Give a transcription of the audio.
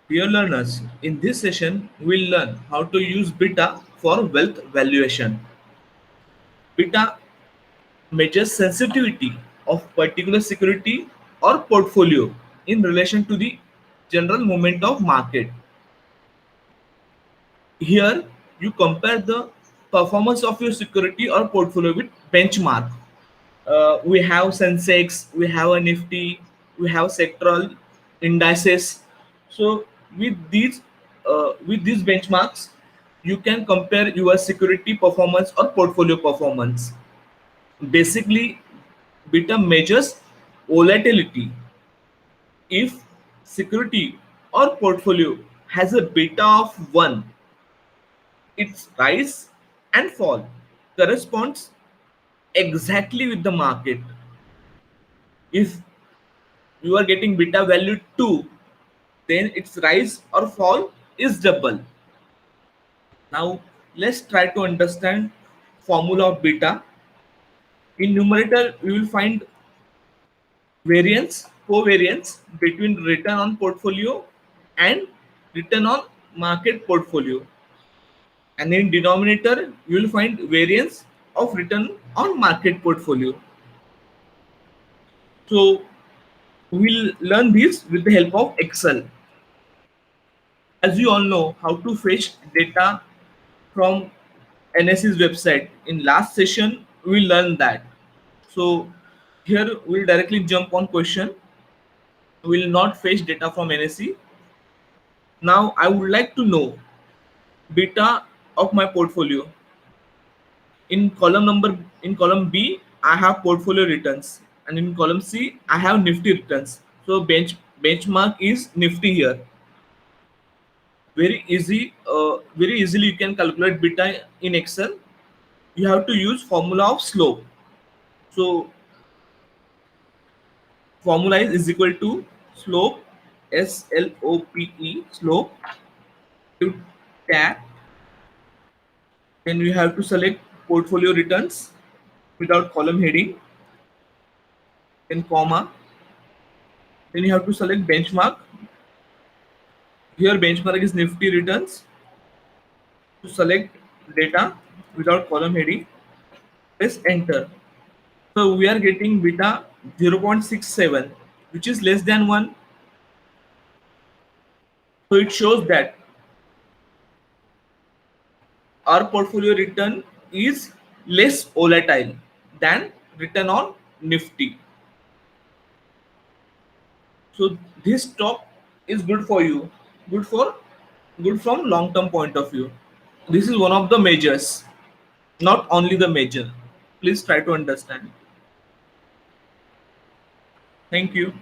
Dear learners, in this session, we'll learn how to use beta for wealth valuation. Beta measures sensitivity of particular security or portfolio in relation to the general movement of market. Here, you compare the performance of your security or portfolio with benchmark. We have Sensex, we have a Nifty, we have sectoral indices. So with these benchmarks, you can compare your security performance or portfolio performance. Basically, beta measures volatility. If security or portfolio has a beta of 1, its rise and fall corresponds exactly with the market. If you are getting beta value 2, then its rise or fall is double. Now let's try to understand formula of beta. In numerator we will find covariance between return on portfolio and return on market portfolio, and in denominator you will find variance of return on market portfolio. So we'll learn this with the help of Excel. As you all know how to fetch data from NSE's website. In last session, we learned that. So here we'll directly jump on question. We'll not fetch data from NSE. Now I would like to know beta of my portfolio. In column B, I have portfolio returns, and in column C, I have Nifty returns. So benchmark is Nifty here. Very easily you can calculate beta in Excel. You have to use formula of slope. So formula is equal to slope, slope to tab. Then you have to select portfolio returns without column heading, then comma. Then you have to select benchmark. Here benchmark is Nifty returns. To select data without column heading, press enter. So we are getting beta 0.67, which is less than 1. So it shows that our portfolio return is less volatile than return on Nifty. So this stock is good for you, good for good from long term point of view. This is one of the measures, not only the measure. Please try to understand. Thank you.